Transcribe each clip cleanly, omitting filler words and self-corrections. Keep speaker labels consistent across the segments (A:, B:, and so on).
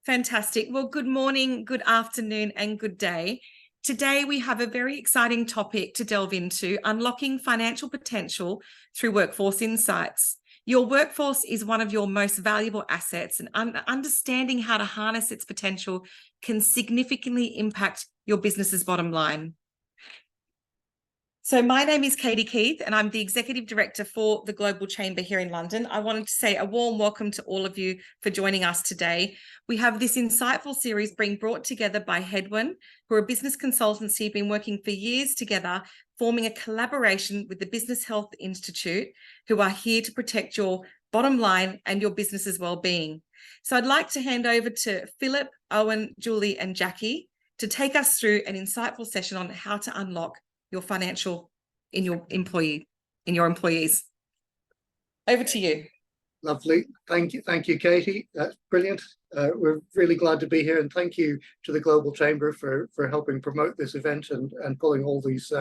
A: Fantastic. Well, good morning, good afternoon, and good day. Today, we have a very exciting topic to delve into: unlocking financial potential through workforce insights. Your workforce is one of your most valuable assets, and understanding how to harness its potential can significantly impact your business's bottom line. So my name is Katie Keith, and I'm the Executive Director for the Global Chamber here in London. I wanted to say a warm welcome to all of you for joining us today. We have this insightful series being brought together by Hedwyn, who are a business consultancy, been working for years together, forming a collaboration with the Business Health Institute, who are here to protect your bottom line and your business's well-being. So I'd like to hand over to Philip, Owen, Julie, and Jackie to take us through an insightful session on how to unlock your financial in your employees. Over to you.
B: Lovely. Thank you, Katie. That's brilliant. We're really glad to be here, and thank you to the Global Chamber for helping promote this event and pulling all these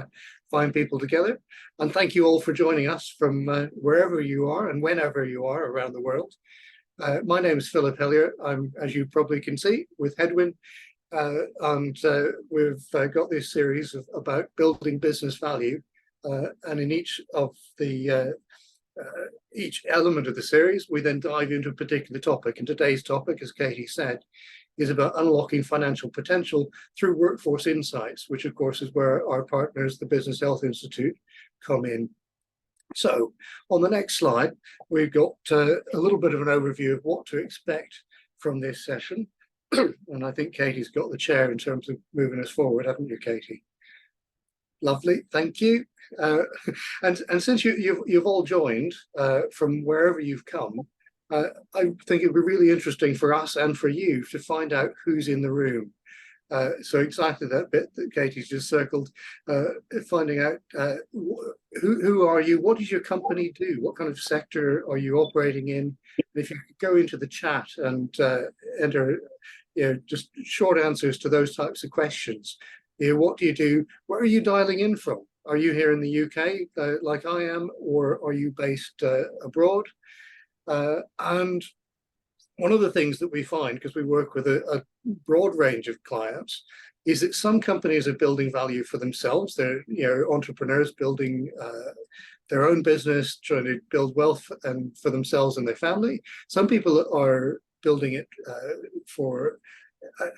B: fine people together. And thank you all for joining us from wherever you are and whenever you are around the world. My name is Philip Hillier. I'm, as you probably can see, with Hedwyn. And we've got this series about building business value, and in each of the each element of the series, we then dive into a particular topic. And today's topic, as Katie said, is about unlocking financial potential through workforce insights, which of course is where our partners, the Business Health Institute, come in. So on the next slide, we've got a little bit of an overview of what to expect from this session. And I think Katie's got the chair in terms of moving us forward, haven't you, Katie? Lovely, thank you. And since you've all joined from wherever you've come, I think it'd be really interesting for us and for you to find out who's in the room. So exactly that bit that Katie's just circled, finding out who are you, what does your company do, what kind of sector are you operating in? And if you could go into the chat and enter just short answers to those types of questions. What do you do? Where are you dialing in from? Are you here in the UK like I am, or are you based abroad? And one of the things that we find, because we work with a broad range of clients, is that some companies are building value for themselves. They're entrepreneurs building their own business, trying to build wealth and for themselves and their family. Some people are building it for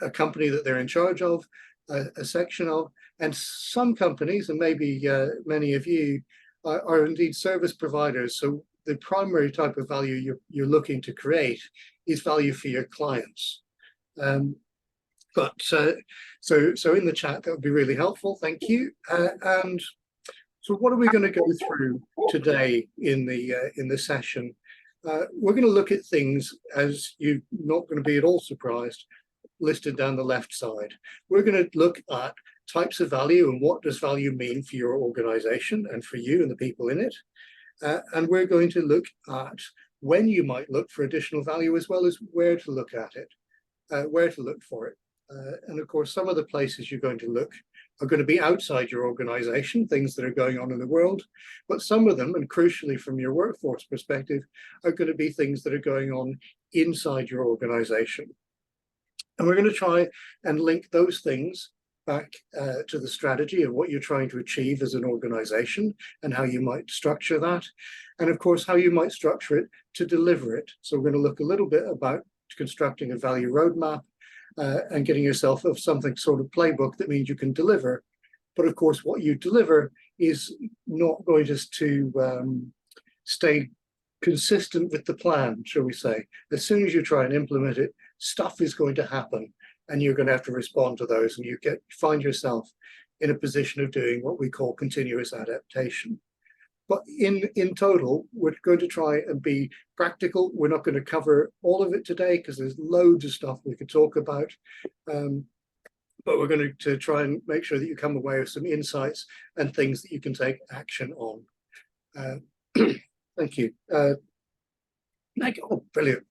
B: a company that they're in charge of, a section of, and some companies, and maybe many of you, are indeed service providers. So the primary type of value you're looking to create is value for your clients. So in the chat, that would be really helpful. Thank you. And so what are we going to go through today in the session? We're going to look at things, as you're not going to be at all surprised, listed down the left side. We're going to look at types of value and what does value mean for your organization and for you and the people in it. And we're going to look at when you might look for additional value, as well as where to look at it, where to look for it. And of course, some of the places you're going to look are going to be outside your organization, things that are going on in the world, but some of them, and crucially from your workforce perspective, are going to be things that are going on inside your organization. And we're going to try and link those things back to the strategy of what you're trying to achieve as an organization and how you might structure that. And of course, how you might structure it to deliver it. So we're going to look a little bit about constructing a value roadmap, and getting yourself of something sort of playbook that means you can deliver. But of course, what you deliver is not going to stay consistent with the plan, shall we say. As soon as you try and implement it, stuff is going to happen, and you're going to have to respond to those, and you find yourself in a position of doing what we call continuous adaptation. But in total, we're going to try and be practical. We're not going to cover all of it today because there's loads of stuff we could talk about. But we're going to try and make sure that you come away with some insights and things that you can take action on. Thank you. Oh, brilliant.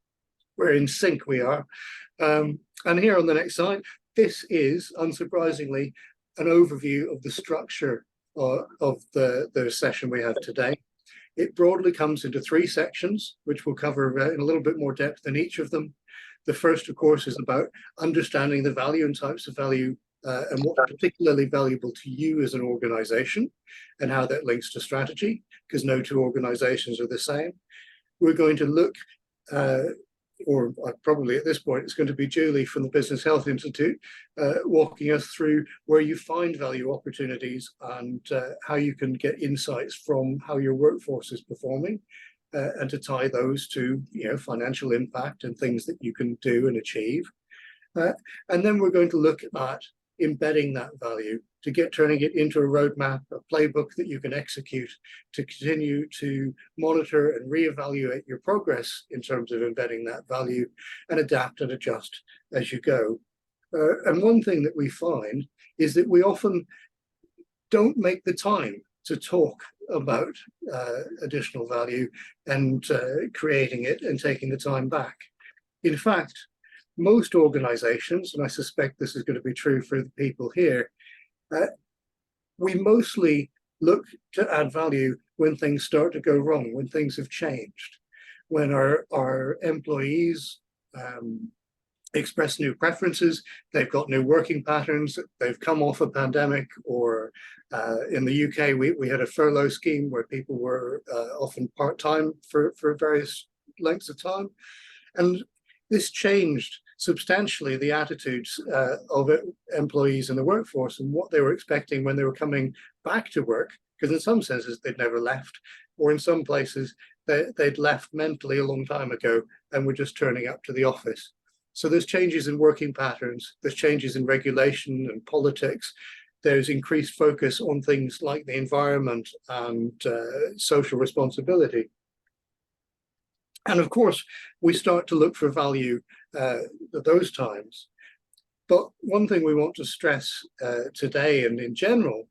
B: We're in sync, we are. And here on the next slide, this is, unsurprisingly, an overview of the structure of the session we have today. It broadly comes into 3 sections, which we'll cover in a little bit more depth than each of them. The first, of course, is about understanding the value and types of value and what's particularly valuable to you as an organization and how that links to strategy, because no two organizations are the same. We're going to look, or probably at this point, it's going to be Julie from the Business Health Institute walking us through where you find value opportunities and how you can get insights from how your workforce is performing and to tie those to financial impact and things that you can do and achieve. And then we're going to look at embedding that value to turning it into a roadmap, a playbook that you can execute to continue to monitor and reevaluate your progress in terms of embedding that value and adapt and adjust as you go. And one thing that we find is that we often don't make the time to talk about additional value and creating it and taking the time back. In fact, most organizations, and I suspect this is going to be true for the people here, we mostly look to add value when things start to go wrong, when things have changed, when our employees express new preferences, they've got new working patterns, they've come off a pandemic, or in the UK, we had a furlough scheme where people were often part-time for various lengths of time. And this changed substantially the attitudes of employees in the workforce and what they were expecting when they were coming back to work, because in some senses they'd never left, or in some places they'd left mentally a long time ago and were just turning up to the office. So there's changes in working patterns, there's changes in regulation and politics, there's increased focus on things like the environment and social responsibility. And of course, we start to look for value at those times. But one thing we want to stress today and in general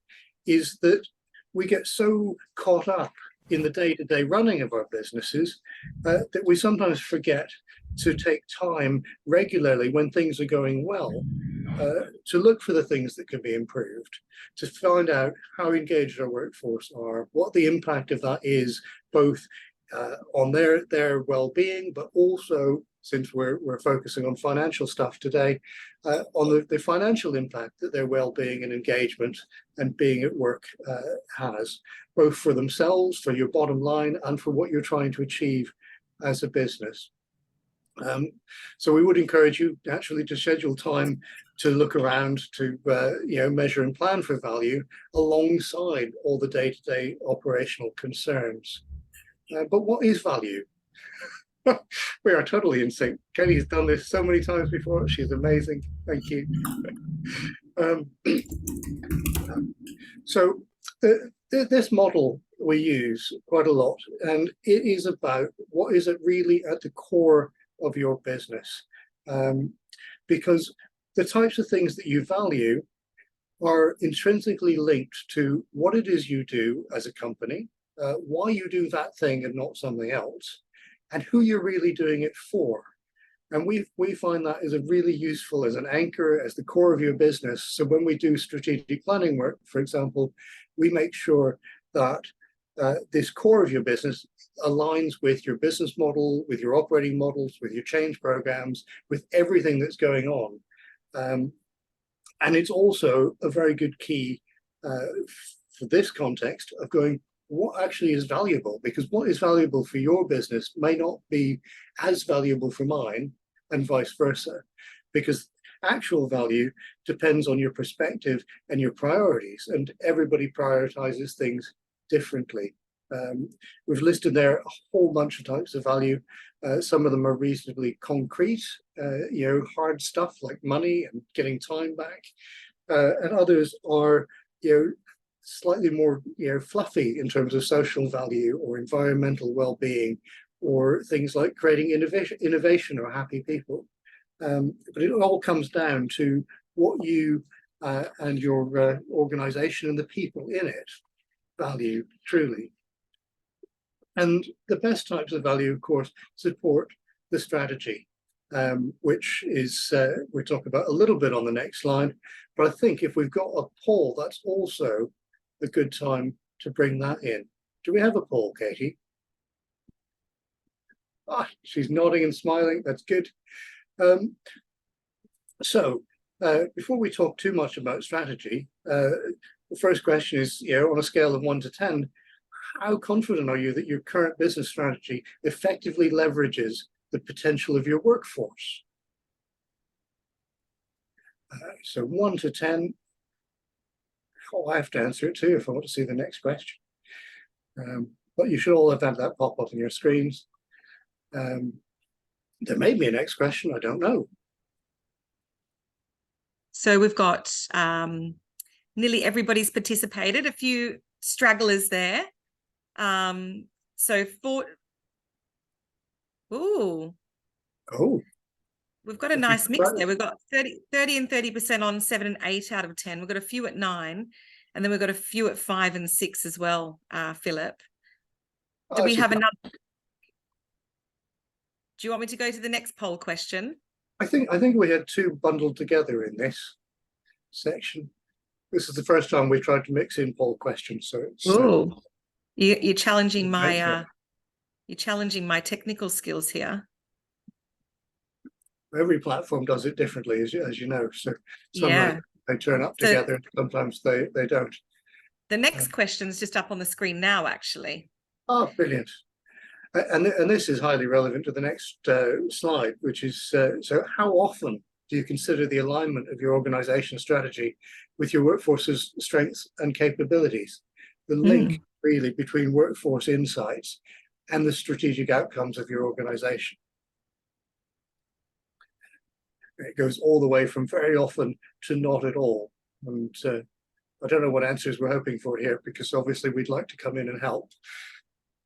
B: is that we get so caught up in the day-to-day running of our businesses that we sometimes forget to take time regularly when things are going well to look for the things that can be improved, to find out how engaged our workforce are, what the impact of that is, both on their well-being, but also, since we're focusing on financial stuff today, on the financial impact that their well-being and engagement and being at work has, both for themselves, for your bottom line, and for what you're trying to achieve as a business. So we would encourage you actually to schedule time to look around, to measure and plan for value alongside all the day-to-day operational concerns. But what is value? We are totally in sync. Kelly's done this so many times before. She's amazing. Thank you. So this model we use quite a lot, and it is about what is it really at the core of your business, because the types of things that you value are intrinsically linked to what it is you do as a company, why you do that thing and not something else, and who you're really doing it for. And we find that is a really useful as an anchor, as the core of your business. So when we do strategic planning work, for example, we make sure that this core of your business aligns with your business model, with your operating models, with your change programs, with everything that's going on. And it's also a very good key for this context of going, what actually is valuable? Because what is valuable for your business may not be as valuable for mine, and vice versa, because actual value depends on your perspective and your priorities, and everybody prioritizes things differently. We've listed there a whole bunch of types of value. Some of them are reasonably concrete, hard stuff like money and getting time back, and others are, slightly more, fluffy in terms of social value or environmental well-being, or things like creating innovation or happy people. But it all comes down to what you and your organization and the people in it value truly. And the best types of value, of course, support the strategy, which is, we'll talk about a little bit on the next slide. But I think if we've got a poll, that's also a good time to bring that in. Do we have a poll, Katie? Ah, she's nodding and smiling. That's good. So before we talk too much about strategy, the first question is, on a scale of 1 to 10, how confident are you that your current business strategy effectively leverages the potential of your workforce? So 1 to 10. Oh, I have to answer it too if I want to see the next question. But you should all have had that pop up on your screens. There may be a next question, I don't know.
A: So we've got nearly everybody's participated, a few stragglers there. So for, ooh.
B: Oh.
A: We've got a nice mix there. We've got 30 and 30% on 7 and 8 out of 10. We've got a few at 9, and then we've got a few at 5 and 6 as well, Philip. Do we have another? Do you want me to go to the next poll question?
B: I think we had 2 bundled together in this section. This is the first time we tried to mix in poll questions, so it's
A: you're challenging my technical skills here.
B: Every platform does it differently, as you know. So sometimes they turn up together, and sometimes they don't.
A: The next question is just up on the screen now, actually.
B: Oh, brilliant. And this is highly relevant to the next slide, which is, so how often do you consider the alignment of your organization strategy with your workforce's strengths and capabilities? The link really between workforce insights and the strategic outcomes of your organization. It goes all the way from very often to not at all. And I don't know what answers we're hoping for here, because obviously we'd like to come in and help.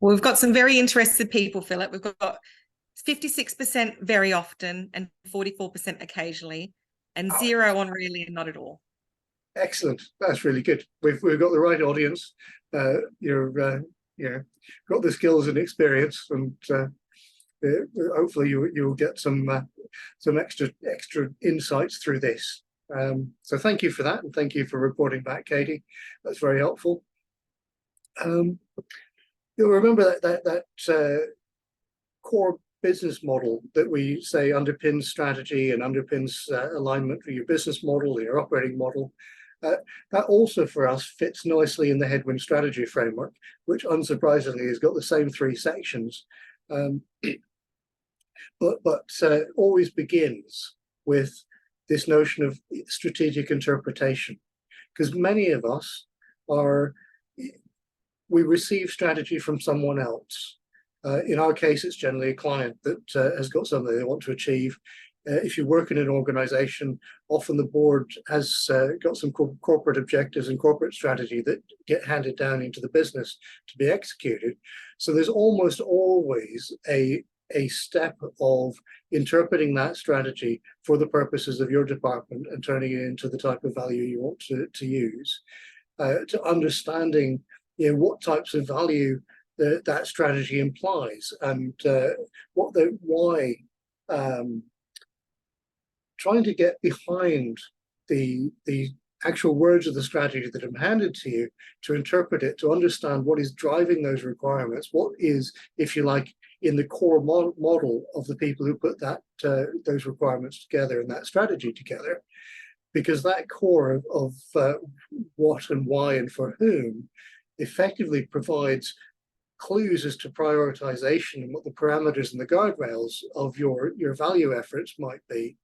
A: Well, we've got some very interested people, Philip. We've got 56% very often and 44% occasionally, and 0 on really and not at all. Excellent.
B: That's really good. We've got the right audience. You've got the skills and experience, and hopefully you'll get some extra insights through this. So thank you for that, and thank you for reporting back, Katie. That's very helpful. You'll remember that core business model that we say underpins strategy and underpins alignment for your business model, your operating model. That also for us fits nicely in the Hedwyn strategy framework, which unsurprisingly has got the same 3 sections. But always begins with this notion of strategic interpretation, because many of us we receive strategy from someone else. In our case, it's generally a client that has got something they want to achieve. If you work in an organization, often the board has got some corporate objectives and corporate strategy that get handed down into the business to be executed. So there's almost always a step of interpreting that strategy for the purposes of your department and turning it into the type of value you want to use, to understanding what types of value that strategy implies, and why trying to get behind the actual words of the strategy that are handed to you, to interpret it, to understand what is driving those requirements, what is, if you like, in the core model of the people who put those requirements together and that strategy together. Because that core of what and why and for whom effectively provides clues as to prioritization and what the parameters and the guardrails of your value efforts might be.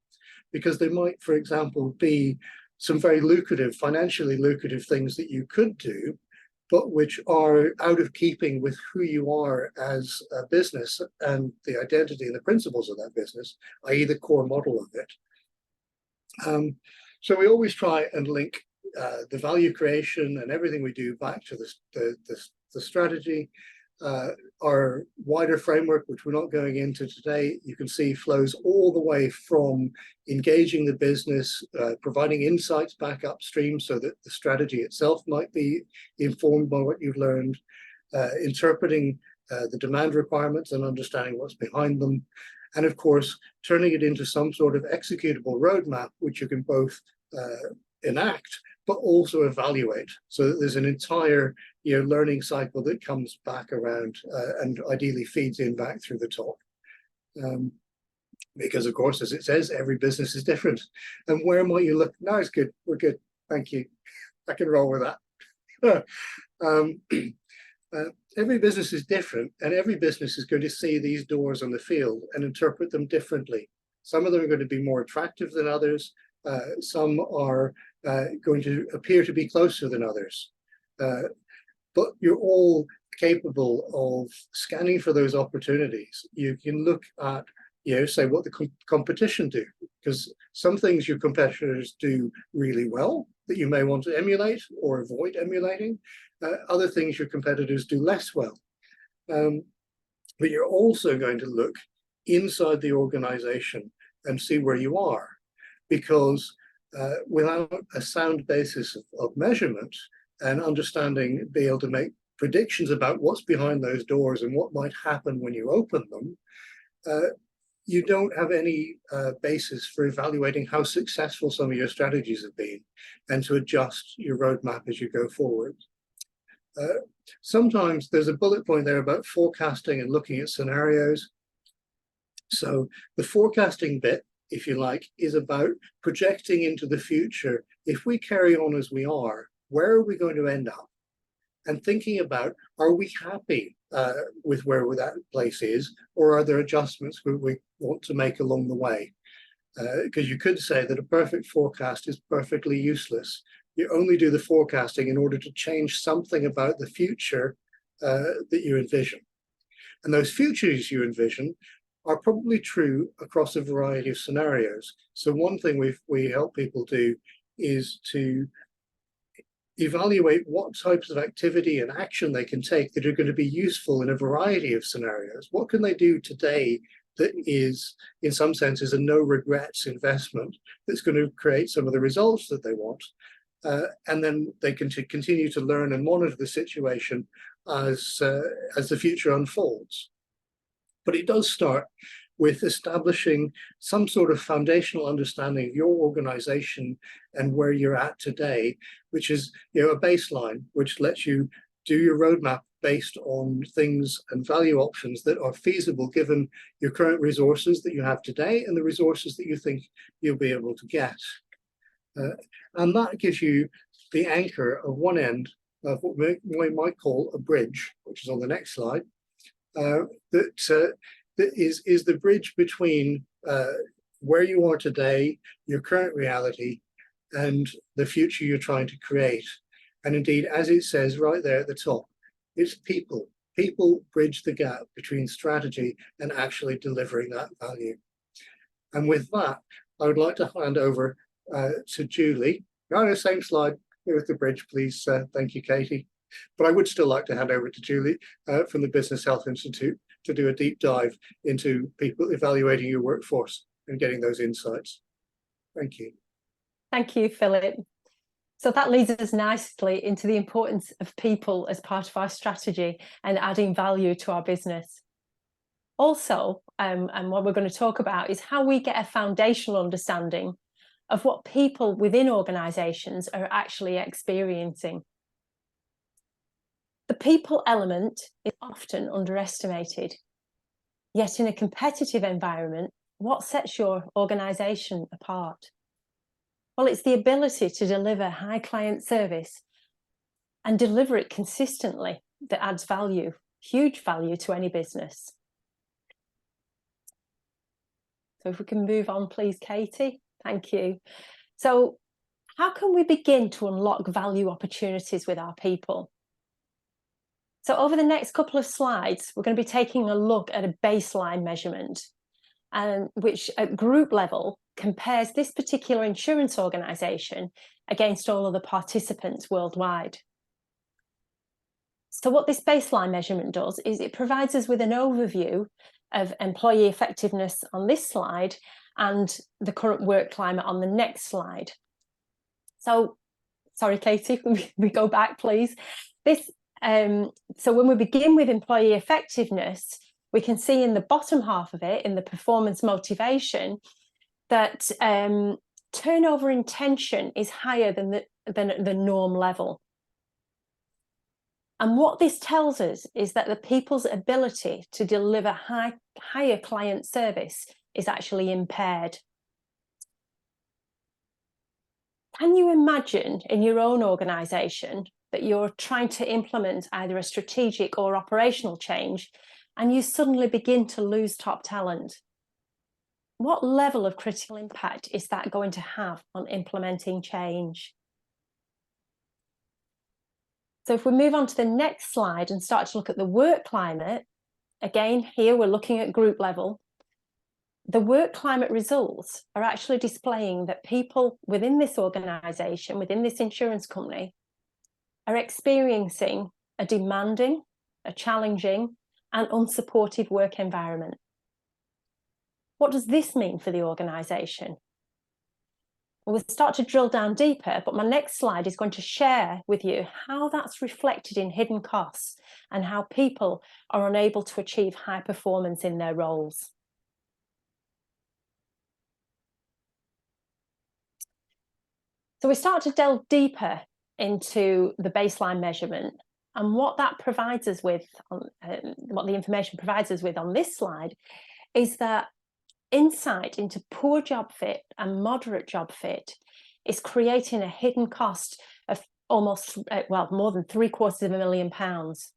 B: Because there might, for example, be some very financially lucrative things that you could do, but which are out of keeping with who you are as a business and the identity and the principles of that business, i.e. the core model of it. So we always try and link the value creation and everything we do back to the strategy. Our wider framework, which we're not going into today, you can see flows all the way from engaging the business, providing insights back upstream so that the strategy itself might be informed by what you've learned, interpreting the demand requirements and understanding what's behind them, and of course turning it into some sort of executable roadmap which you can both enact but also evaluate, so that there's an entire learning cycle that comes back around and ideally feeds in back through the top. Because, of course, as it says, every business is different. And where might you look? No, it's good. We're good. Thank you. I can roll with that. Every business is different, and every business is going to see these doors on the field and interpret them differently. Some of them are going to be more attractive than others. Some are going to appear to be closer than others. But you're all capable of scanning for those opportunities. You can look at, say what the competition do, because some things your competitors do really well that you may want to emulate or avoid emulating. Other things your competitors do less well. But you're also going to look inside the organization and see where you are, because without a sound basis of measurement and understanding, be able to make predictions about what's behind those doors and what might happen when you open them, you don't have any basis for evaluating how successful some of your strategies have been and to adjust your roadmap as you go forward. Sometimes there's a bullet point there about forecasting and looking at scenarios. So the forecasting bit, if you like, is about projecting into the future. If we carry on as we are, where are we going to end up? And thinking about, are we happy with where that place is, or are there adjustments we want to make along the way? Because you could say that a perfect forecast is perfectly useless. You only do the forecasting in order to change something about the future that you envision. And those futures you envision are probably true across a variety of scenarios. So one thing we help people do is to evaluate what types of activity and action they can take that are going to be useful in a variety of scenarios. What can they do today that is, in some senses, a no regrets investment that's going to create some of the results that they want? And then they can continue to learn and monitor the situation as the future unfolds. But it does start with establishing some sort of foundational understanding of your organization and where you're at today, which is a baseline which lets you do your roadmap based on things and value options that are feasible given your current resources that you have today and the resources that you think you'll be able to get. And that gives you the anchor of one end of what we might call a bridge, which is on the next slide, that is the bridge between where you are today, your current reality, and the future you're trying to create. And indeed, as it says right there at the top, it's people. People bridge the gap between strategy and actually delivering that value. And with that, I would like to hand over to Julie. No, same slide with the bridge, please. Thank you, Katie. But I would still like to hand over to Julie from the Business Health Institute to do a deep dive into people evaluating your workforce and getting those insights. Thank you.
C: Thank you, Philip. So that leads us nicely into the importance of people as part of our strategy and adding value to our business. Also, and what we're going to talk about is how we get a foundational understanding of what people within organisations are actually experiencing. The people element is often underestimated. Yet in a competitive environment, what sets your organisation apart? Well, it's the ability to deliver high client service and deliver it consistently that adds value, huge value to any business. So if we can move on, please, Katie. Thank you. So how can we begin to unlock value opportunities with our people? So over the next couple of slides, we're going to be taking a look at a baseline measurement, which at group level compares this particular insurance organisation against all other participants worldwide. So what this baseline measurement does is it provides us with an overview of employee effectiveness on this slide and the current work climate on the next slide. So, sorry, Katie, we go back, please. So when we begin with employee effectiveness, we can see in the bottom half of it, in the performance motivation, that turnover intention is higher than the norm level. And what this tells us is that the people's ability to deliver higher client service is actually impaired. Can you imagine in your own organisation that you're trying to implement either a strategic or operational change and you suddenly begin to lose top talent? What level of critical impact is that going to have on implementing change? So if we move on to the next slide and start to look at the work climate, again, here we're looking at group level. The work climate results are actually displaying that people within this organisation, within this insurance company, are experiencing a demanding, a challenging, and unsupportive work environment. What does this mean for the organisation? We'll start to drill down deeper, but my next slide is going to share with you how that's reflected in hidden costs and how people are unable to achieve high performance in their roles. So we start to delve deeper into the baseline measurement, and what that provides us with, what the information provides us with on this slide, is that insight into poor job fit and moderate job fit is creating a hidden cost of almost, well, more than £750,000.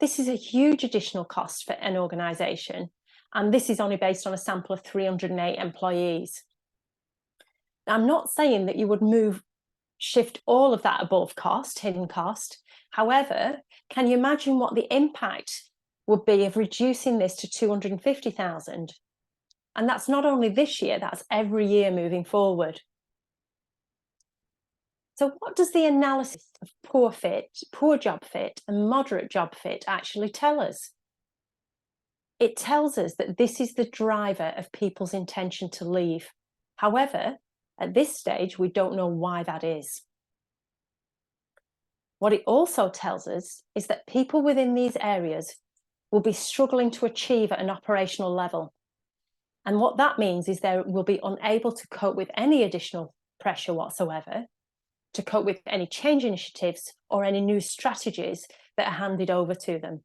C: This is a huge additional cost for an organisation, and this is only based on a sample of 308 employees. I'm not saying that you would shift all of that above cost, hidden cost. However, can you imagine what the impact would be of reducing this to 250,000? And that's not only this year, that's every year moving forward. So what does the analysis of poor job fit and moderate job fit actually tell us? It tells us that this is the driver of people's intention to leave. However, at this stage, we don't know why that is. What it also tells us is that people within these areas will be struggling to achieve at an operational level. And what that means is they will be unable to cope with any additional pressure whatsoever, to cope with any change initiatives or any new strategies that are handed over to them.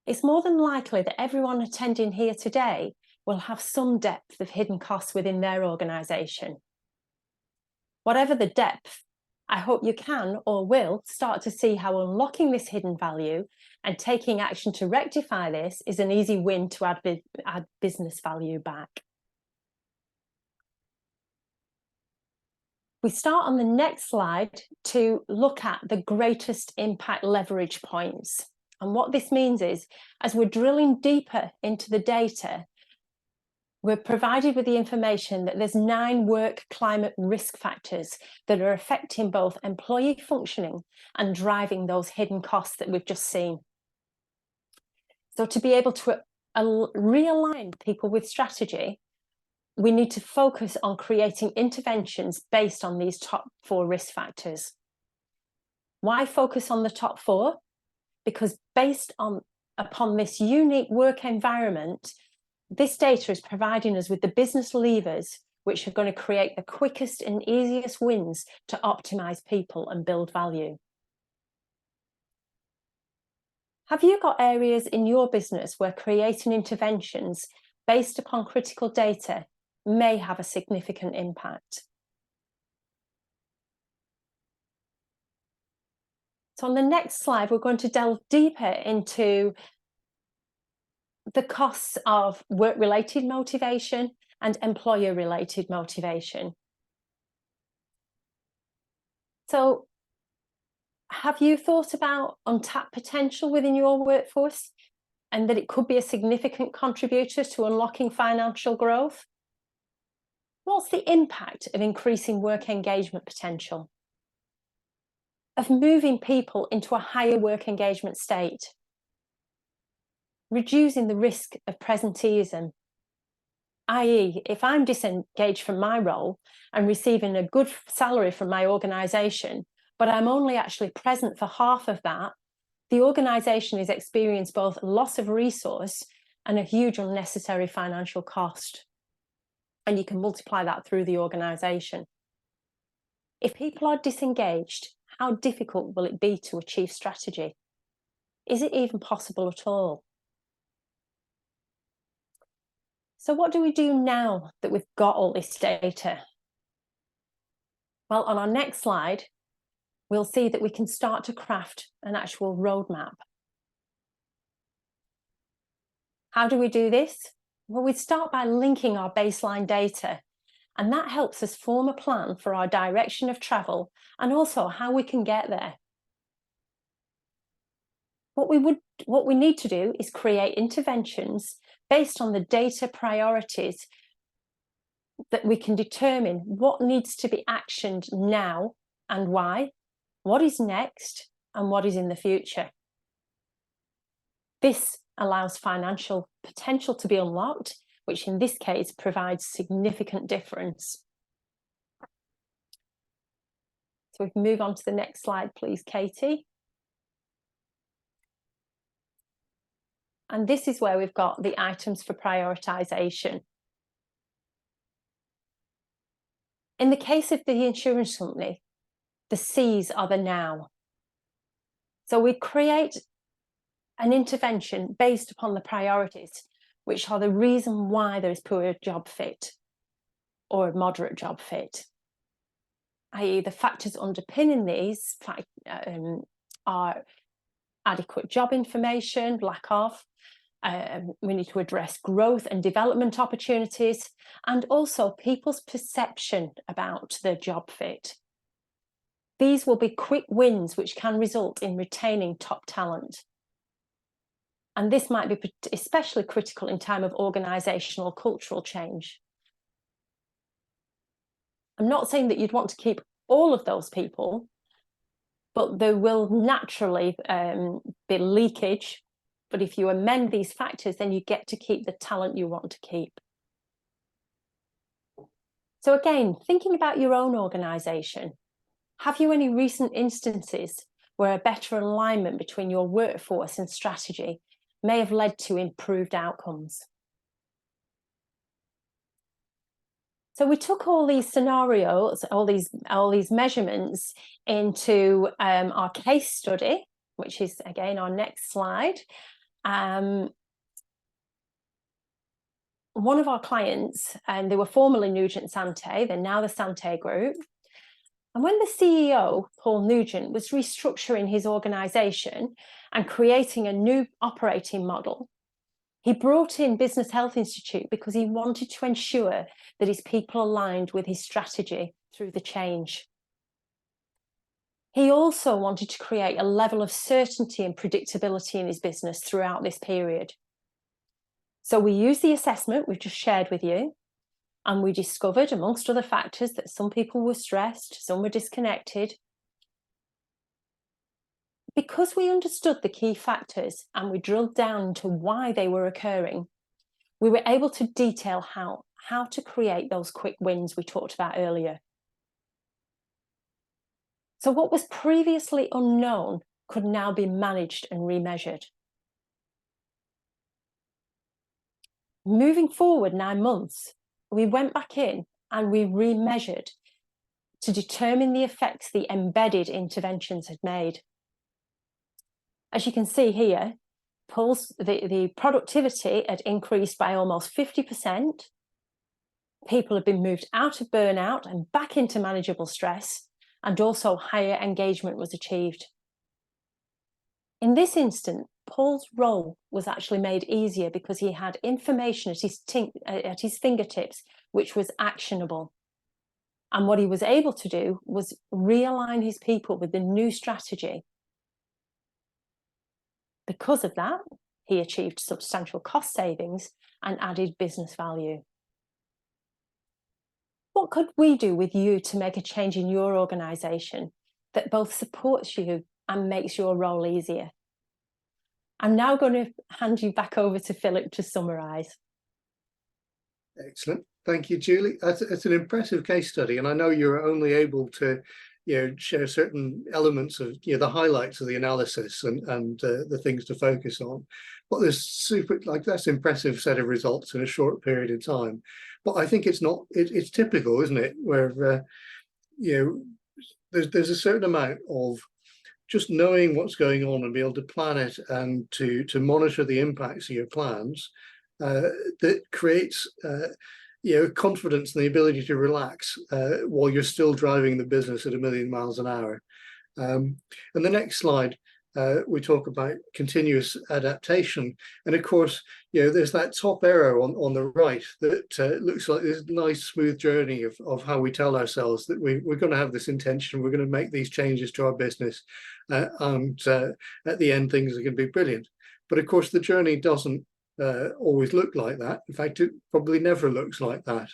C: It's more than likely that everyone attending here today will have some depth of hidden costs within their organisation. Whatever the depth, I hope you can or will start to see how unlocking this hidden value and taking action to rectify this is an easy win to add business value back. We start on the next slide to look at the greatest impact leverage points. And what this means is, as we're drilling deeper into the data, we're provided with the information that there's 9 work climate risk factors that are affecting both employee functioning and driving those hidden costs that we've just seen. So to be able to realign people with strategy, we need to focus on creating interventions based on these top 4 risk factors. Why focus on the top 4? Because based upon this unique work environment, this data is providing us with the business levers which are going to create the quickest and easiest wins to optimize people and build value. Have you got areas in your business where creating interventions based upon critical data may have a significant impact? So on the next slide, we're going to delve deeper into the costs of work-related motivation and employer-related motivation. So have you thought about untapped potential within your workforce and that it could be a significant contributor to unlocking financial growth? What's the impact of increasing work engagement potential? Of moving people into a higher work engagement state? Reducing the risk of presenteeism, i.e. if I'm disengaged from my role and receiving a good salary from my organisation, but I'm only actually present for half of that, the organisation is experiencing both loss of resource and a huge unnecessary financial cost. And you can multiply that through the organisation. If people are disengaged, how difficult will it be to achieve strategy? Is it even possible at all? So what do we do now that we've got all this data? Well, on our next slide, we'll see that we can start to craft an actual roadmap. How do we do this? Well, we start by linking our baseline data, and that helps us form a plan for our direction of travel and also how we can get there. What we need to do is create interventions based on the data priorities that we can determine what needs to be actioned now and why, what is next, and what is in the future. This allows financial potential to be unlocked, which in this case provides significant difference. So we can move on to the next slide, please, Katie. And this is where we've got the items for prioritisation. In the case of the insurance company, the C's are the now. So we create an intervention based upon the priorities, which are the reason why there is poor job fit or moderate job fit, i.e. the factors underpinning these are adequate job information, lack of, we need to address growth and development opportunities, and also people's perception about their job fit. These will be quick wins which can result in retaining top talent. And this might be especially critical in time of organisational cultural change. I'm not saying that you'd want to keep all of those people, but there will naturally be leakage. But if you amend these factors, then you get to keep the talent you want to keep. So again, thinking about your own organisation, have you any recent instances where a better alignment between your workforce and strategy may have led to improved outcomes? So we took all these scenarios, all these measurements into our case study, which is again our next slide. One of our clients, and they were formerly Nugent Sante, they're now the Sante Group. And when the CEO, Paul Nugent, was restructuring his organisation and creating a new operating model, he brought in Business Health Institute because he wanted to ensure that his people aligned with his strategy through the change. He also wanted to create a level of certainty and predictability in his business throughout this period. So we used the assessment we've just shared with you, and we discovered, amongst other factors, that some people were stressed, some were disconnected. Because we understood the key factors and we drilled down to why they were occurring, we were able to detail how to create those quick wins we talked about earlier. So what was previously unknown could now be managed and remeasured. Moving forward 9 months, we went back in and we remeasured to determine the effects the embedded interventions had made. As you can see here, the productivity had increased by almost 50%. People had been moved out of burnout and back into manageable stress, and also higher engagement was achieved. In this instant, Paul's role was actually made easier because he had information at his fingertips, which was actionable. And what he was able to do was realign his people with the new strategy. Because of that, he achieved substantial cost savings and added business value. What could we do with you to make a change in your organisation that both supports you and makes your role easier? I'm now going to hand you back over to Philip to summarise.
B: Excellent. Thank you, Julie. It's an impressive case study, and I know you're only able to share certain elements of the highlights of the analysis and the things to focus on. But there's that's impressive set of results in a short period of time. But I think it's typical, isn't it, where there's a certain amount of just knowing what's going on and be able to plan it and to monitor the impacts of your plans, that creates confidence and the ability to relax while you're still driving the business at 1,000,000 miles an hour. And the next slide, we talk about continuous adaptation. And of course, there's that top arrow on the right that looks like this nice smooth journey of how we tell ourselves that we're going to have this intention, we're going to make these changes to our business, and at the end things are going to be brilliant. But of course, the journey doesn't always look like that. In fact, it probably never looks like that.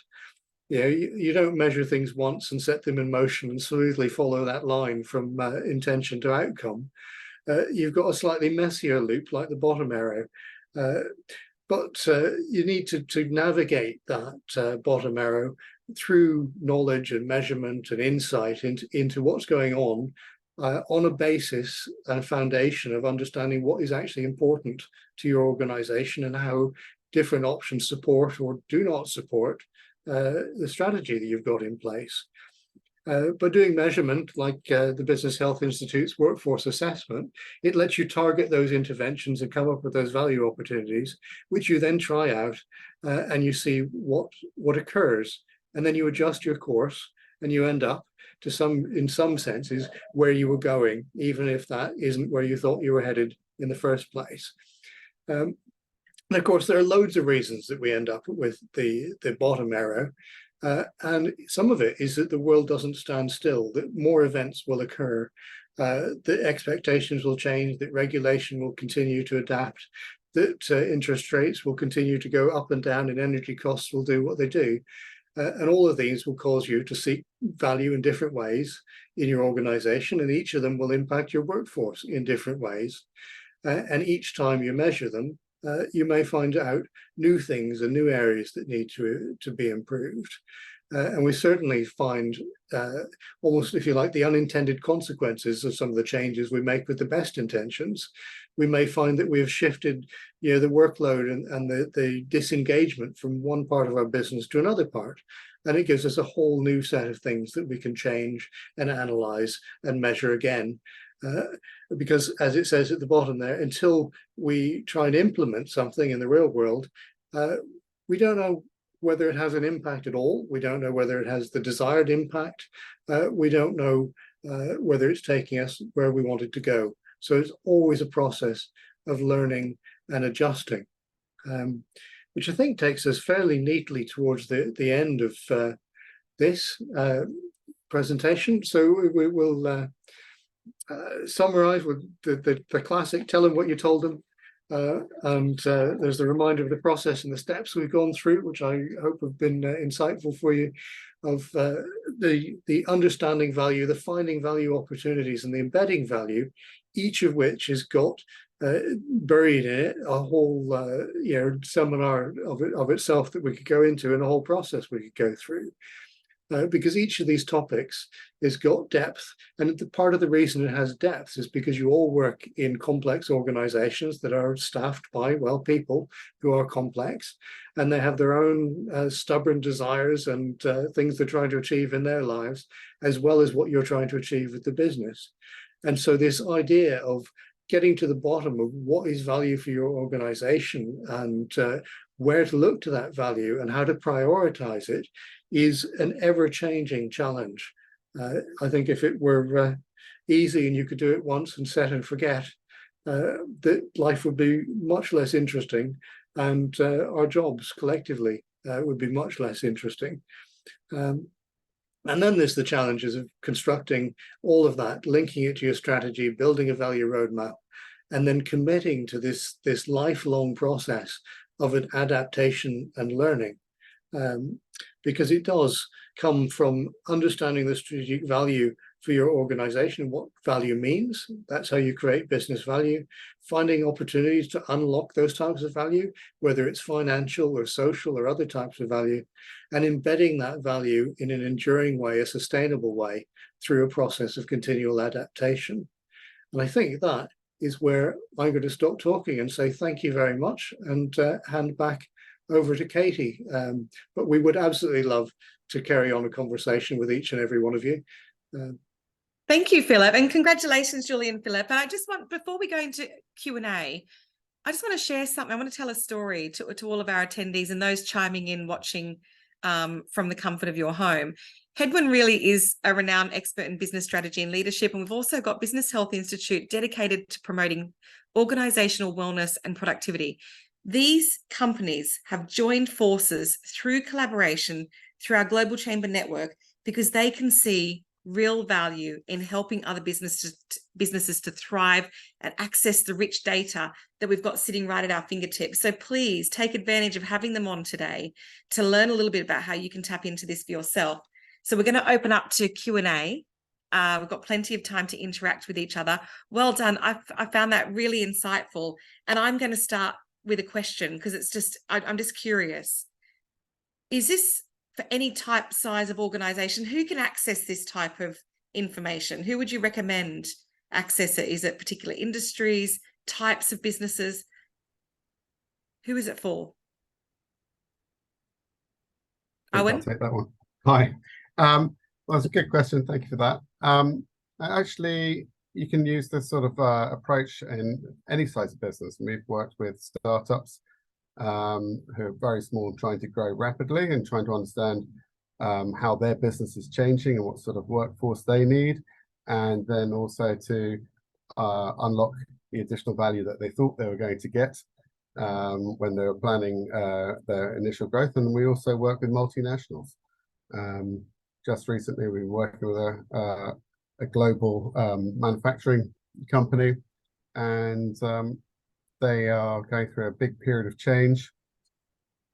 B: You don't measure things once and set them in motion and smoothly follow that line from intention to outcome. You've got a slightly messier loop like the bottom arrow, but you need to navigate that bottom arrow through knowledge and measurement and insight into what's going on a basis and foundation of understanding what is actually important to your organization and how different options support or do not support the strategy that you've got in place. By doing measurement, like the Business Health Institute's workforce assessment, it lets you target those interventions and come up with those value opportunities, which you then try out and you see what occurs. And then you adjust your course and you end up in some senses, where you were going, even if that isn't where you thought you were headed in the first place. And of course, there are loads of reasons that we end up with the bottom arrow. And some of it is that the world doesn't stand still, that more events will occur, that expectations will change, that regulation will continue to adapt, that interest rates will continue to go up and down and energy costs will do what they do. And all of these will cause you to seek value in different ways in your organization, and each of them will impact your workforce in different ways. And each time you measure them, you may find out new things and new areas that need to be improved. And we certainly find almost, if you like, the unintended consequences of some of the changes we make with the best intentions. We may find that we have shifted the workload and the disengagement from one part of our business to another part. And it gives us a whole new set of things that we can change and analyze and measure again. Because as it says at the bottom there, until we try and implement something in the real world, we don't know whether it has an impact at all. We don't know whether it has the desired impact. We don't know whether it's taking us where we want it to go. So it's always a process of learning and adjusting, which I think takes us fairly neatly towards the end of this presentation. So we will summarize with the classic, tell them what you told them. And there's the reminder of the process and the steps we've gone through, which I hope have been insightful for you, of the understanding value, the finding value opportunities and the embedding value, each of which has got buried in it a whole seminar of itself that we could go into, and a whole process we could go through. Because each of these topics has got depth, and part of the reason it has depth is because you all work in complex organizations that are staffed by, well, people who are complex, and they have their own stubborn desires and things they're trying to achieve in their lives, as well as what you're trying to achieve with the business. And so this idea of getting to the bottom of what is value for your organization and where to look to that value and how to prioritize it is an ever-changing challenge. I think if it were easy and you could do it once and set and forget, that life would be much less interesting, and our jobs collectively would be much less interesting. And then there's the challenges of constructing all of that, linking it to your strategy, building a value roadmap, and then committing to this lifelong process of an adaptation and learning. Because it does come from understanding the strategic value for your organization, what value means. That's how you create business value, finding opportunities to unlock those types of value, whether it's financial or social or other types of value, and embedding that value in an enduring way, a sustainable way, through a process of continual adaptation. And I think that is where I'm going to stop talking and say thank you very much, and hand back over to Katie. But we would absolutely love to carry on a conversation with each and every one of you.
A: Thank you, Philip, and congratulations, Julie and Philip. And I just want, before we go into Q&A, I just want to share something. I want to tell a story to all of our attendees and those chiming in, watching from the comfort of your home. Hedwyn really is a renowned expert in business strategy and leadership, and we've also got Business Health Institute dedicated to promoting organisational wellness and productivity. These companies have joined forces through collaboration, through our Global Chamber network, because they can see real value in helping other businesses to thrive and access the rich data that we've got sitting right at our fingertips. So please take advantage of having them on today to learn a little bit about how you can tap into this for yourself. So we're going to open up to Q&A. We've got plenty of time to interact with each other. Well done. I found that really insightful. And I'm going to start with a question because it's just, I'm just curious. Is this for any type, size of organisation? Who can access this type of information? Who would you recommend access it? Is it particular industries, types of businesses? Who is it for? Owen?
D: I'll take that one. Hi. Well, that's a good question. Thank you for that. Actually, you can use this sort of approach in any size of business. We've worked with startups who are very small and trying to grow rapidly and trying to understand how their business is changing and what sort of workforce they need, and then also to unlock the additional value that they thought they were going to get when they were planning their initial growth. And we also work with multinationals. Just recently, we were working with a global manufacturing company, and they are going through a big period of change,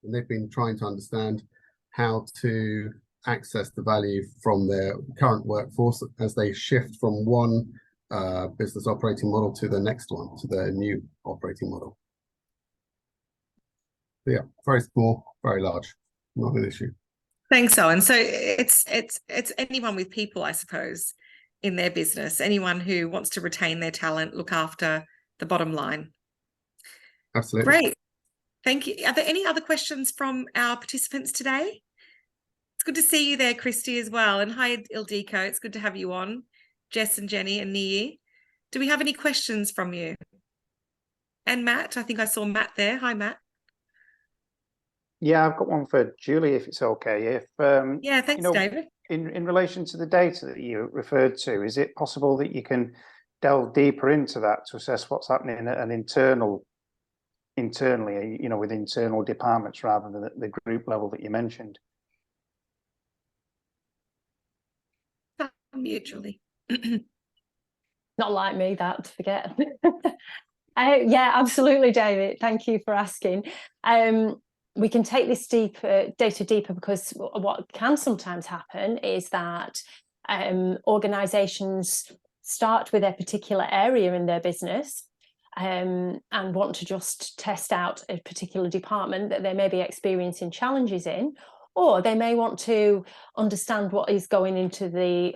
D: and they've been trying to understand how to access the value from their current workforce as they shift from one business operating model to the next one, to their new operating model. So yeah, very small, very large, not an issue.
A: Thanks, Owen. So it's anyone with people, I suppose, in their business, anyone who wants to retain their talent, look after the bottom line.
D: Absolutely.
A: Great. Thank you. Are there any other questions from our participants today? It's good to see you there, Christy, as well. And hi, Ildiko. It's good to have you on. Jess and Jenny and Nii. Do we have any questions from you? And Matt, I think I saw Matt there. Hi, Matt.
E: Yeah, I've got one for Julie, if it's okay.
A: Yeah, thanks, David.
E: In relation to the data that you referred to, is it possible that you can delve deeper into that to assess what's happening at an internally, with internal departments rather than at the group level that you mentioned?
A: Mutually.
C: Not like me, that, forget. Yeah, absolutely, David. Thank you for asking. We can take this data deeper, because what can sometimes happen is that organisations start with a particular area in their business and want to just test out a particular department that they may be experiencing challenges in, or they may want to understand what is going into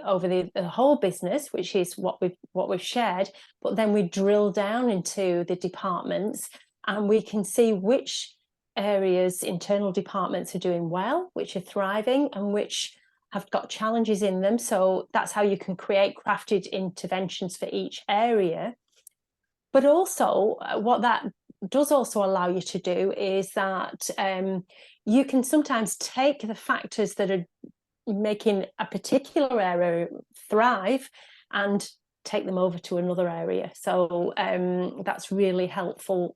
C: over the whole business, which is what we've shared. But then we drill down into the departments, and we can see which areas internal departments are doing well, which are thriving, and which have got challenges in them. So that's how you can create crafted interventions for each area. But also what that does also allow you to do is that you can sometimes take the factors that are making a particular area thrive and take them over to another area. So that's really helpful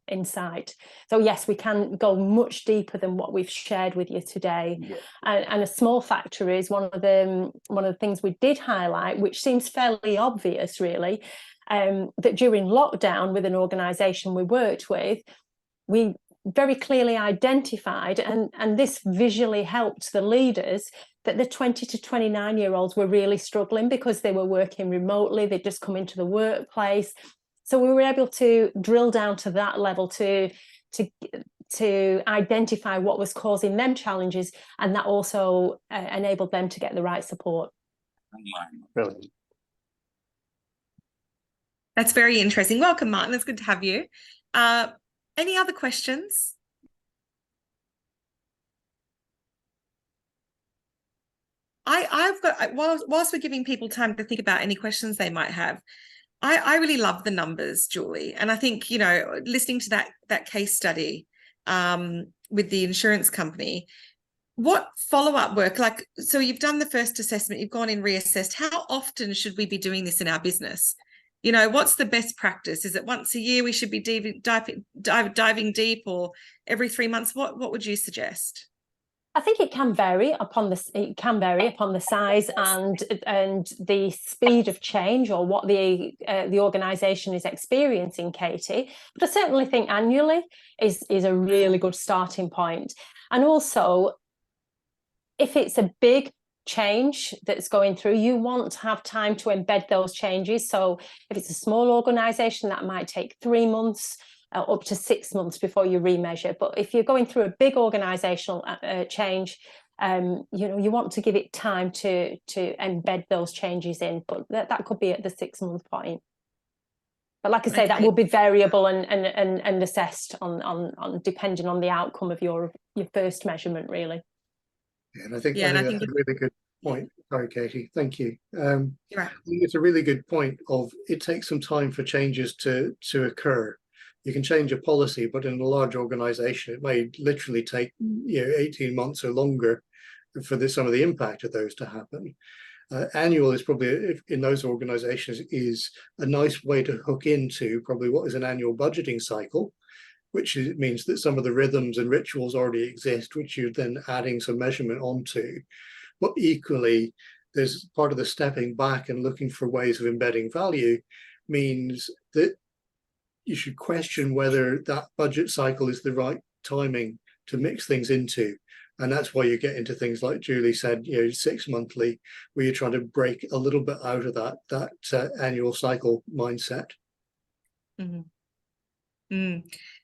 C: insight. So yes, we can go much deeper than what we've shared with you today. Yeah. And a small factor is one of the things we did highlight, which seems fairly obvious really, that during lockdown with an organisation we worked with, we very clearly identified, and this visually helped the leaders, that the 20 to 29-year-olds were really struggling because they were working remotely. They'd just come into the workplace. So we were able to drill down to that level to identify what was causing them challenges, and that also enabled them to get the right support.
E: Brilliant.
A: That's very interesting. Welcome, Martin. It's good to have you. Any other questions? I've got, whilst we're giving people time to think about any questions they might have, I really love the numbers, Julie. And I think, listening to that case study with the insurance company, what follow-up work, so you've done the first assessment, you've gone in, reassessed. How often should we be doing this in our business? What's the best practice? Is it once a year we should be diving deep, or every 3 months? What would you suggest?
C: I think it can vary upon the size and the speed of change, or what the organisation is experiencing, Katie. But I certainly think annually is a really good starting point. And also, if it's a big change that's going through, you want to have time to embed those changes. So if it's a small organisation, that might take 3 months. Up to 6 months before you remeasure. But if you're going through a big organisational change, you want to give it time to embed those changes in. But that could be at the 6 month point. But like I say, that will be variable and assessed on depending on the outcome of your first measurement, really.
B: Yeah, and I think that's a really good point. Sorry, Katie. Thank you.
A: Right.
B: I think it's a really good point of it takes some time for changes to occur. You can change a policy, but in a large organization, it may literally take 18 months or longer for some of the impact of those to happen. Annual is probably, in those organizations, is a nice way to hook into probably what is an annual budgeting cycle, which means that some of the rhythms and rituals already exist, which you're then adding some measurement onto. But equally, there's part of the stepping back and looking for ways of embedding value means that you should question whether that budget cycle is the right timing to mix things into. And that's why you get into things like Julie said, 6 monthly, where you're trying to break a little bit out of that annual cycle mindset.
A: Mm-hmm.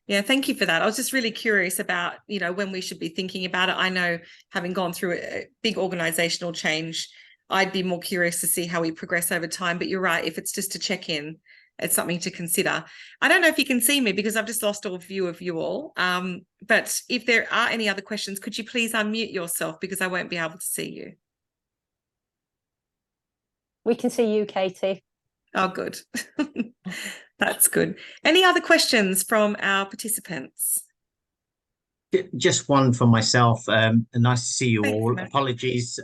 A: Yeah, thank you for that. I was just really curious about, when we should be thinking about it. I know, having gone through a big organizational change, I'd be more curious to see how we progress over time. But you're right, if it's just a check-in, it's something to consider. I don't know if you can see me because I've just lost all view of you all. But if there are any other questions, could you please unmute yourself, because I won't be able to see you.
C: We can see you, Katie.
A: Oh, good. That's good. Any other questions from our participants?
F: Just one for myself. Nice to see you
A: Thanks,
F: all.
A: Matt.
F: Apologies.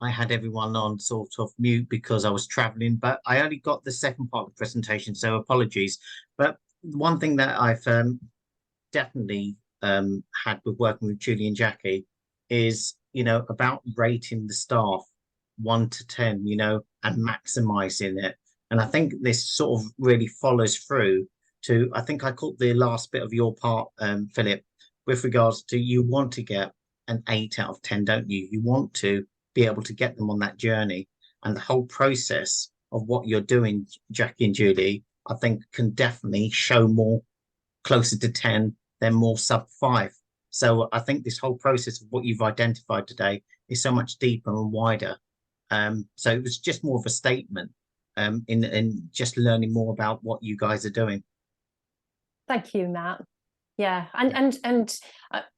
F: I had everyone on sort of mute because I was traveling, but I only got the second part of the presentation, so apologies. But one thing that I've definitely had with working with Julie and Jackie is, about rating the staff 1 to 10, and maximizing it. And I think this sort of really follows through to, I think I caught the last bit of your part, Philip, with regards to you want to get an 8 out of 10, don't you? You want to be able to get them on that journey, and the whole process of what you're doing, Jackie and Julie, I think can definitely show more closer to 10 than more sub 5. So I think this whole process of what you've identified today is so much deeper and wider. So it was just more of a statement in just learning more about what you guys are doing.
C: Thank you, Matt. Yeah, and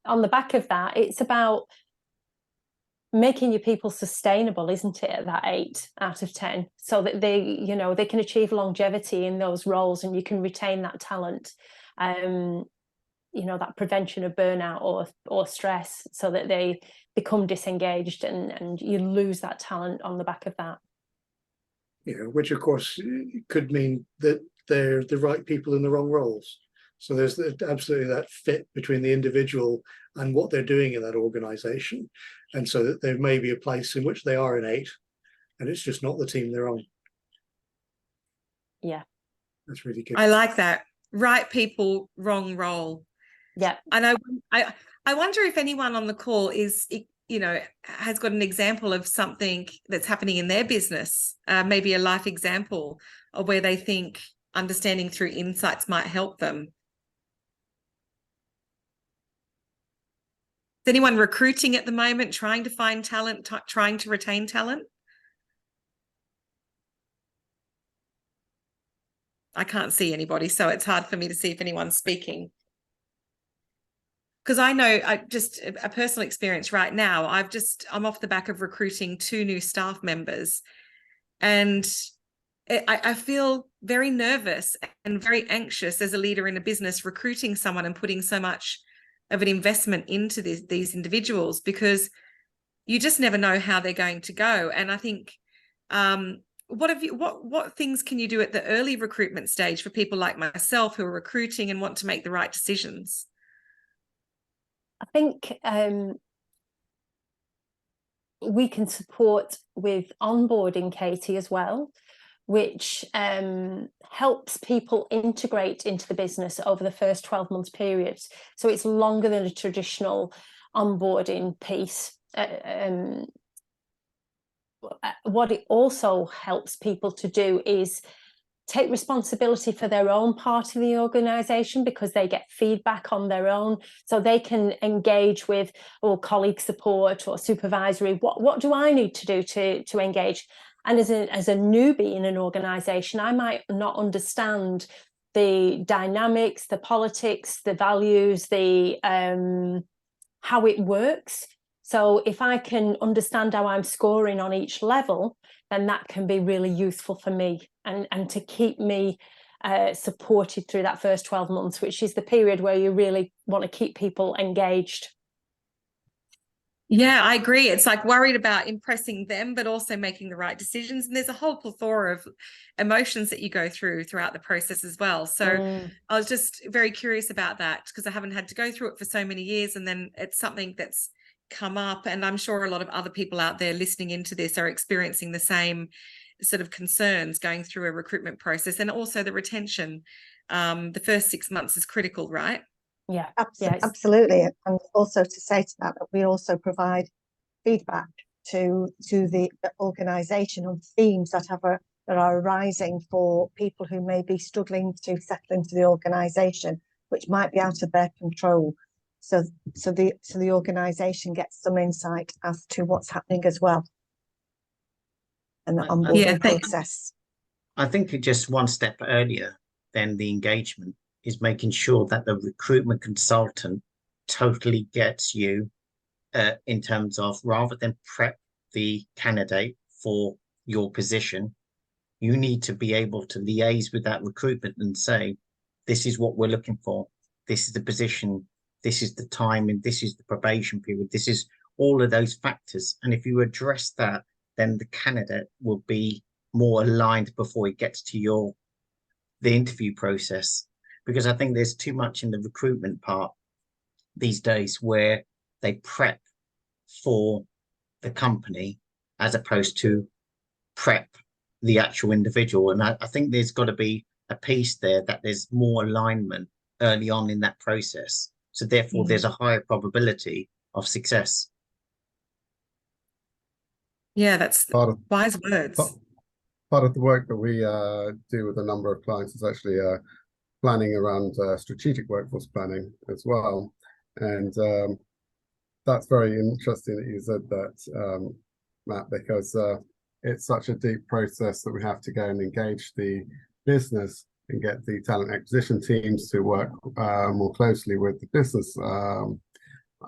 C: on the back of that, it's about making your people sustainable, isn't it, at that 8 out of 10, so that they can achieve longevity in those roles, and you can retain that talent, that prevention of burnout or stress, so that they become disengaged and you lose that talent on the back of that.
B: Which of course could mean that they're the right people in the wrong roles. So there's absolutely that fit between the individual and what they're doing in that organization. And so that there may be a place in which they are an 8, and it's just not the team they're on.
C: Yeah.
B: That's really good.
A: I like that. Right people, wrong role.
C: Yeah.
A: And I wonder if anyone on the call is, has got an example of something that's happening in their business, maybe a life example of where they think understanding through insights might help them. Is anyone recruiting at the moment, trying to find talent, trying to retain talent? I can't see anybody, so it's hard for me to see if anyone's speaking. Because I know, just a personal experience right now, I'm off the back of recruiting 2 new staff members, and I feel very nervous and very anxious as a leader in a business recruiting someone and putting so much of an investment into these individuals, because you just never know how they're going to go. And I think, what things can you do at the early recruitment stage for people like myself who are recruiting and want to make the right decisions?
C: I think we can support with onboarding, Katie, as well, which helps people integrate into the business over the first 12-month period. So it's longer than a traditional onboarding piece. What it also helps people to do is take responsibility for their own part of the organisation, because they get feedback on their own, so they can engage with colleague support or supervisory. What do I need to do to engage? And as a newbie in an organisation, I might not understand the dynamics, the politics, the values, the how it works. So if I can understand how I'm scoring on each level, then that can be really useful for me and to keep me supported through that first 12 months, which is the period where you really want to keep people engaged.
A: Yeah, I agree. It's like worried about impressing them, but also making the right decisions. And there's a whole plethora of emotions that you go throughout the process as well. So I was just very curious about that, because I haven't had to go through it for so many years. And then it's something that's come up, and I'm sure a lot of other people out there listening into this are experiencing the same sort of concerns going through a recruitment process. And also the retention, the first 6 months is critical, right?
C: Yeah,
G: absolutely. And also to say to that we also provide feedback to the organisation on themes that are arising for people who may be struggling to settle into the organisation, which might be out of their control. So the organisation gets some insight as to what's happening as well, and the onboarding process.
F: I think just one step earlier than the engagement is making sure that the recruitment consultant totally gets you in terms of, rather than prep the candidate for your position, you need to be able to liaise with that recruitment and say, this is what we're looking for, this is the position, this is the time, and this is the probation period, this is all of those factors. And if you address that, then the candidate will be more aligned before it gets to the interview process. Because I think there's too much in the recruitment part these days where they prep for the company as opposed to prep the actual individual. And I think there's got to be a piece there that there's more alignment early on in that process. So therefore, there's a higher probability of success.
A: Yeah, that's wise words.
D: Part of the work that we do with a number of clients is actually planning around strategic workforce planning as well. And that's very interesting that you said that, Matt, because it's such a deep process that we have to go and engage the business and get the talent acquisition teams to work more closely with the business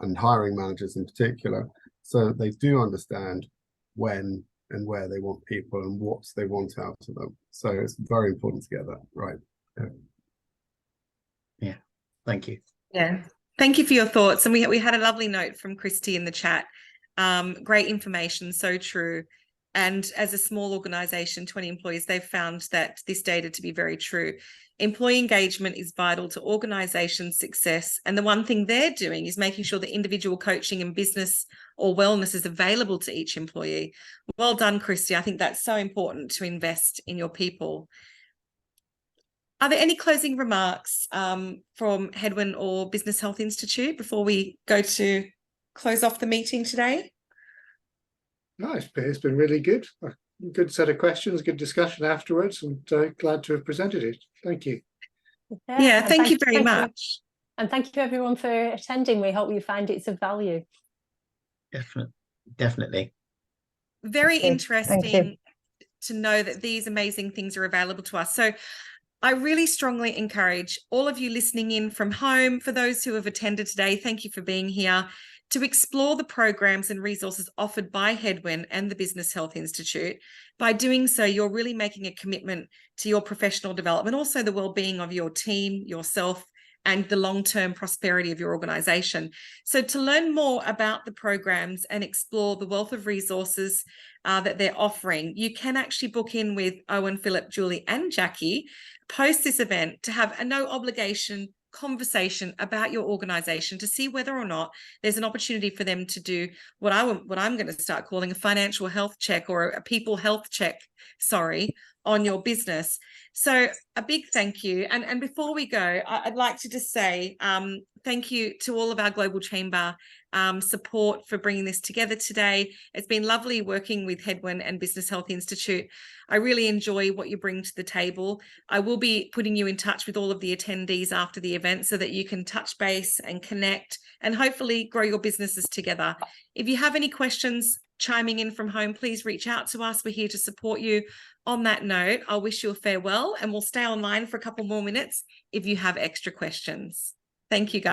D: and hiring managers in particular, so they do understand when and where they want people and what they want out of them. So it's very important to get that right.
F: Yeah, thank you.
A: Yeah, thank you for your thoughts. And we had a lovely note from Christy in the chat. Great information, so true. And as a small organisation, 20 employees, they've found that this data to be very true. Employee engagement is vital to organisation success. And the one thing they're doing is making sure that individual coaching and business or wellness is available to each employee. Well done, Christy. I think that's so important, to invest in your people. Are there any closing remarks from Hedwyn or Business Health Institute before we go to close off the meeting today?
B: No, it's been really good. A good set of questions, good discussion afterwards, and glad to have presented it. Thank you.
A: Yeah, thank you very much.
C: And thank you everyone for attending. We hope you find it's of value.
F: Definitely.
A: Very interesting to know that these amazing things are available to us. So I really strongly encourage all of you listening in from home, for those who have attended today, thank you for being here, to explore the programs and resources offered by Hedwyn and the Business Health Institute. By doing so, you're really making a commitment to your professional development, also the well-being of your team, yourself, and the long-term prosperity of your organisation. So to learn more about the programs and explore the wealth of resources that they're offering, you can actually book in with Owen, Philip, Julie and Jackie post this event to have a no obligation conversation about your organisation to see whether or not there's an opportunity for them to do what I'm going to start calling a financial health check, or a people health check, on your business. So a big thank you. And before we go, I'd like to just say thank you to all of our Global Chamber support for bringing this together today. It's been lovely working with Hedwyn and Business Health Institute. I really enjoy what you bring to the table. I will be putting you in touch with all of the attendees after the event so that you can touch base and connect and hopefully grow your businesses together. If you have any questions chiming in from home, please reach out to us. We're here to support you. On that note, I'll wish you a farewell, and we'll stay online for a couple more minutes if you have extra questions. Thank you, guys.